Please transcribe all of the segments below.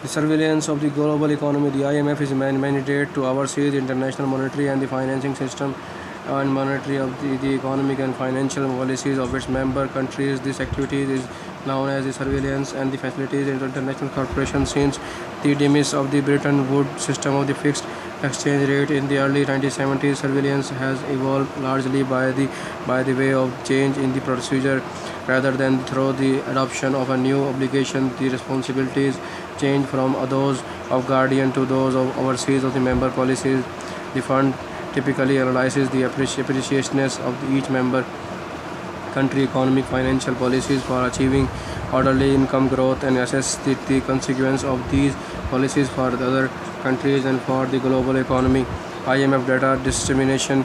The surveillance of the global economy. The IMF is mandated to oversee the international monetary and the financing system and monetary of the economic and financial policies of its member countries. This activity is known as the surveillance and the facilities in international cooperation since the demise of the Bretton Woods system of the fixed exchange rate in the early 1970s. Surveillance has evolved largely by the way of change in the procedure rather than through the adoption of a new obligation. The responsibilities change from those of guardian to those of overseas of the member policies. The fund typically analyzes the appreciativeness of each member country economic financial policies for achieving orderly income growth and assess the consequence of these policies for the other countries and for the global economy. IMF data dissemination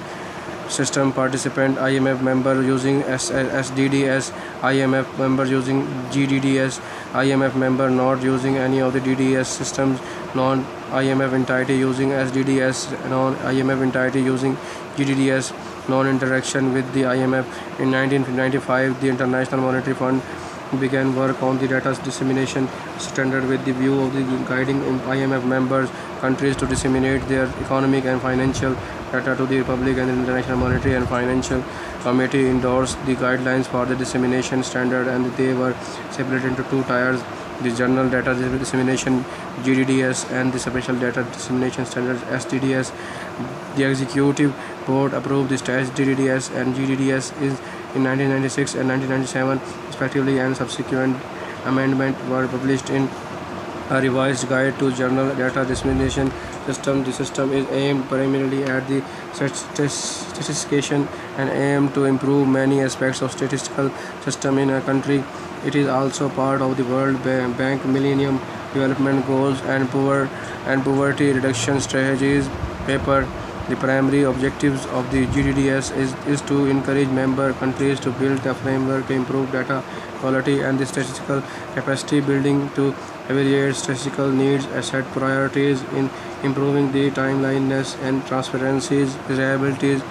system participant IMF member using SDDS, IMF member using GDDS, IMF member not using any of the DDS systems, non-IMF entity using SDDS, non-IMF entity using GDDS, non-interaction with the IMF. In 1995, the International Monetary Fund began work on the data dissemination standard with the view of the guiding IMF members countries to disseminate their economic and financial data to the public, and the International Monetary and Financial Committee endorsed the guidelines for the dissemination standard, and they were separated into two tiers: the General Data Dissemination (GDDS) and the Special Data Dissemination Standards (SDDS). The Executive Board approved the GDDS and GDDS in 1996 and 1997 respectively, and subsequent amendments were published in a revised guide to General Data Dissemination System. The system is aimed primarily at the statistician and aimed to improve many aspects of statistical system in a country. It is also part of the World Bank Millennium Development Goals and poverty reduction strategies paper. The primary objectives of the GDDS is to encourage member countries to build a framework to improve data quality and the statistical capacity building, to evaluate statistical needs, set priorities in improving the timeliness and transparencies, reliabilities,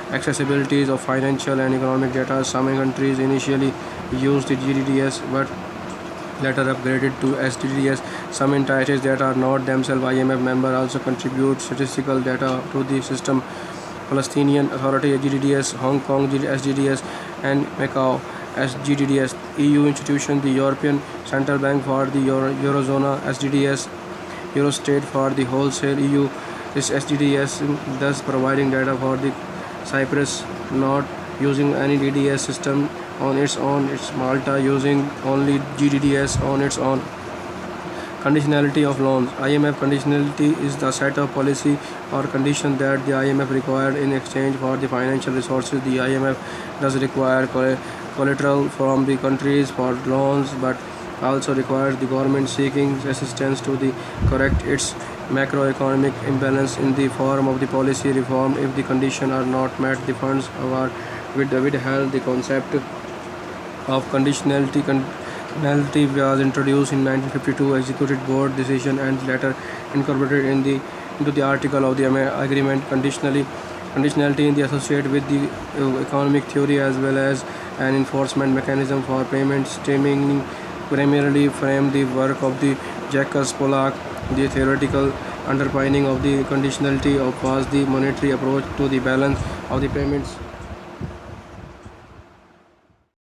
accessibilities of financial and economic data. Some countries initially used the GDDS but later upgraded to SDDS. Some entities that are not themselves IMF member also contribute statistical data to the system. Palestinian Authority GDDS, Hong Kong SDDS, and Macau SGDDS. EU institution, the European Central Bank for the Eurozone SDDS, Eurostate for the wholesale EU is SDDS, thus providing data for the Cyprus not using any DDS system on its own. It's Malta using only GDDS on its own. Conditionality of loans. IMF conditionality is the set of policy or condition that the IMF required in exchange for the financial resources. The IMF does require collateral from the countries for loans, but also requires the government seeking assistance to correct its macroeconomic imbalance in the form of the policy reform. If the conditions are not met, the funds are withheld. The concept of conditionality was introduced in 1952 Executive Board decision and later incorporated into the article of the agreement. Conditionality in the associated with the economic theory as well as an enforcement mechanism for payment stemming primarily from the work of the Jacques Polak. The theoretical underpinning of the conditionality was the monetary approach to the balance of the payments.